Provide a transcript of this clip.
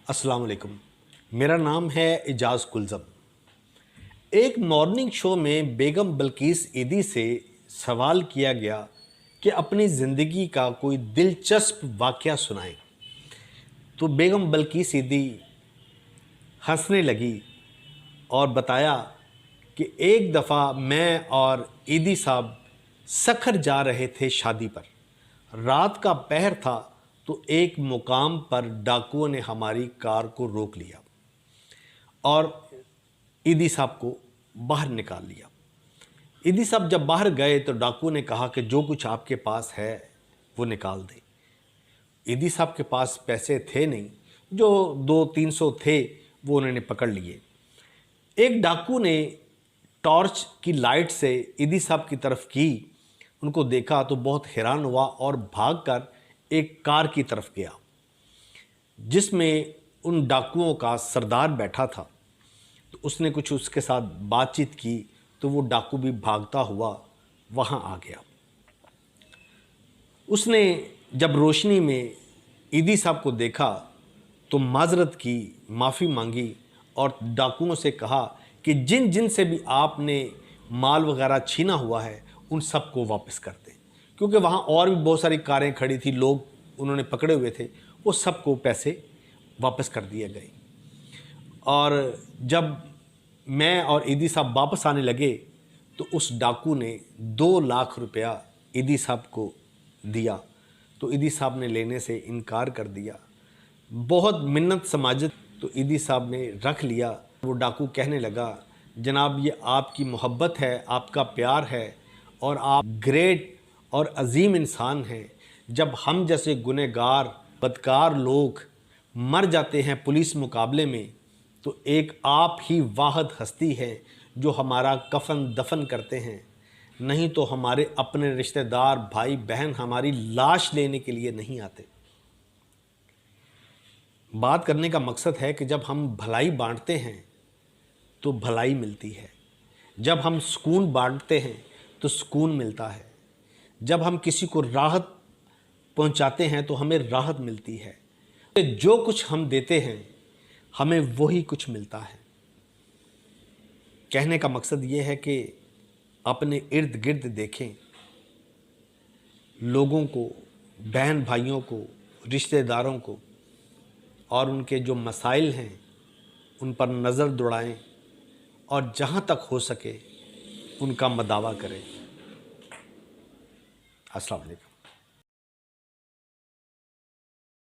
अस्सलाम वालेकुम। मेरा नाम है एजाज़ कुलज़म। एक मॉर्निंग शो में बेगम बल्कीस ईदी से सवाल किया गया कि अपनी ज़िंदगी का कोई दिलचस्प वाक़या सुनाएं। तो बेगम बल्कीस ईदी हंसने लगी और बताया कि एक दफ़ा मैं और ईदी साहब सखर जा रहे थे शादी पर। रात का पहर था तो एक मुकाम पर डाकुओं ने हमारी कार को रोक लिया और ईदी साहब को बाहर निकाल लिया। ईदी साहब जब बाहर गए तो डाकुओं ने कहा कि जो कुछ आपके पास है वो निकाल दें। ईदी साहब के पास पैसे थे नहीं, जो 200-300 थे वो उन्होंने पकड़ लिए। एक डाकू ने टॉर्च की लाइट से ईदी साहब की तरफ की, उनको देखा तो बहुत हैरान हुआ और भागकर एक कार की तरफ गया जिसमें उन डाकुओं का सरदार बैठा था। तो उसने कुछ उसके साथ बातचीत की तो वो डाकू भी भागता हुआ वहाँ आ गया। उसने जब रोशनी में ईदी साहब को देखा तो माजरत की, माफ़ी मांगी और डाकुओं से कहा कि जिन जिन से भी आपने माल वगैरह छीना हुआ है उन सबको वापस कर दें, क्योंकि वहाँ और भी बहुत सारी कारें खड़ी थी, लोग उन्होंने पकड़े हुए थे, वो सबको पैसे वापस कर दिए गए। और जब मैं और ईदी साहब वापस आने लगे तो उस डाकू ने 2 लाख रुपया ईदी साहब को दिया, तो ईदी साहब ने लेने से इनकार कर दिया। बहुत मिन्नत समाजत तो ईदी साहब ने रख लिया। वो डाकू कहने लगा, जनाब ये आपकी मोहब्बत है, आपका प्यार है और आप ग्रेट और अजीम इंसान हैं। जब हम जैसे गुनहगार बदकार लोग मर जाते हैं पुलिस मुकाबले में तो एक आप ही वाहिद हस्ती है जो हमारा कफन दफन करते हैं, नहीं तो हमारे अपने रिश्तेदार भाई बहन हमारी लाश लेने के लिए नहीं आते। बात करने का मकसद है कि जब हम भलाई बांटते हैं तो भलाई मिलती है, जब हम सुकून बांटते हैं तो सुकून मिलता है, जब हम किसी को राहत पहुंचाते हैं तो हमें राहत मिलती है। जो कुछ हम देते हैं हमें वही कुछ मिलता है। कहने का मकसद ये है कि अपने इर्द गिर्द देखें, लोगों को, बहन भाइयों को, रिश्तेदारों को, और उनके जो मसाइल हैं उन पर नज़र दौड़ाएं और जहाँ तक हो सके उनका मदावा करें। अस्सलाम वालेकुम।